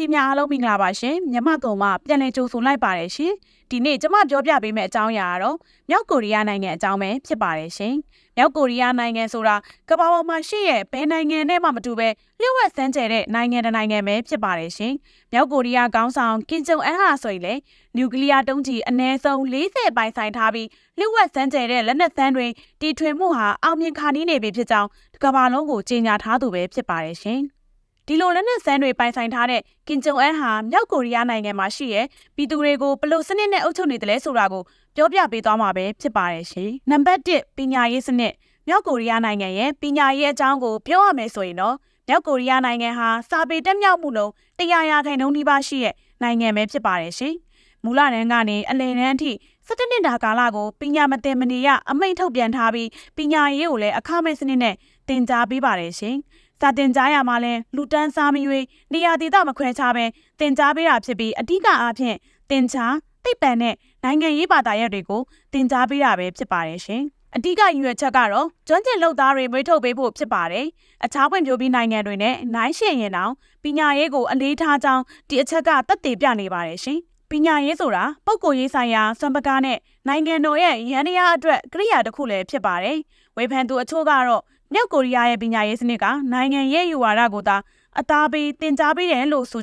ကြီးများအားလုံးမင်္ဂလာပါရှင်မြန်မာကောင်မှပြန်လည်ကြိုဆိုလိုက်ပါတယ်ရှင်ဒီနေ့ကျွန်မပြောပြပေးမယ့်အကြောင်းအရာကတော့မြောက်ကိုရီးယားနိုင်ငံအကြောင်းပဲဖြစ်ပါတယ်ရှင်မြောက်ကိုရီးယားနိုင်ငံဆိုတာကမ္ဘာပေါ်မှာရှိတဲ့ဘယ်နိုင်ငံနဲ့မှမတူပဲလျှို့ဝှက်စမ်းကြဲတဲ့နိုင်ငံတစ်နိုင်ငံပဲဖြစ်ပါတယ်ရှင်မြောက်ကိုရီးယားခေါင်းဆောင်ကင်ဂျုံအန်ဟာဆိုရင်လေနျူကလ িয়ার တုံးကြီးအနည်းဆုံး40ပိုင်ဆိုင်ထားပြီးလျှို့ဝှက်စမ်းကြဲတဲ့လက်နက်သန်းတွေတီထွင်မှုဟာအောင်မြင်ခါနီးနေပြီဖြစ်ကြောင်းကမ္ဘာလုံးကိုကြေညာထားသူပဲဖြစ်ပါတယ်ရှင်ဒီလိုလက်နက်စမ်းတွေပိုင်ဆိုင်ထားတဲ့ကင်ဂျုံအန်ဟာမြောက်ကိုရီးယားနိုင်ငံမှာရှိတဲ့ပြည်သူတွေကိုဘယ်လိုစနစ်နဲ့အုပ်ချုပ်နေတယ်လဲဆိုတာကိုပြောပြပေးသွားမှာပဲဖြစ်ပါတယ်ရှင်။နံပါတ်1ပညာရေးစနစ်မြောက်ကိုရီးယားနိုင်ငံရဲ့ပညာရေးအကြောင်းကိုပြောရမယ်ဆိုရင်တော့မြောက်ကိုရီးယားနိုင်ငံဟာစာပေတက်မြောက်မှုနှုန်း100%နီးပါးရှိတဲ့နိုင်ငံပဲဖြစ်ပါတယ်ရှင်။မူလတန်းကနေအလယ်တန်းအထိ17နှစ်တာကာလကိုပညာမသင်မနေရအမိန့်ထုတ်ပြန်ထားပြီးပညာရေးကိုလည်းအခမဲ့စနစ်နဲ့သင်ကြားပေးပါတယ်ရှင်။စာတင်ကြားရမှာလဲလူတန်းစားမရွေးနေရာဒေသမခွဲခြားပဲသင်ကြားပေးတာဖြစ်ပြီးအဓိကအားဖြင့်သင်ကြားသိပ္ပံနဲ့နိုင်ငံရေးဘာသာရပ်တွေကိုသင်ကြားပေးတာပဲဖြစ်ပါတယ်ရှင်အဓိကရည်ရွယ်ချက်ကတော့ကျွမ်းကျင်လုပ်သားတွေမွေးထုတ်ပေးဖို့ဖြစ်ပါတယ်အခြားဖွံ့ဖြိုးပြီးနိုင်ငံတွေနဲ့နိုင်ရှင်ရင်တောင်ပညာရေးကိုအလေးထားကြောင်းဒီအချက်ကသက်သေပြနေပါတယ်ရှင်ပညာရေးဆိုတာပုဂ္ဂိုလ်ရေးဆိုင်ရာစွမ်းပကားနဲ့နိုင်ငံတော်ရဲ့ရန်တရားအတွက်ကိရိယာတစ်ခုလည်းဖြစ်ပါတယ်ဝေဖန်သူအချို့ကတော့မြောက်ကိုရီးယားရဲ့ပညာရေးစနစ်ကနိုင်ငံရဲ့ယူဝါဒကိုသာအသားပေးသင်ကြားပေးတယ်လို့ဆို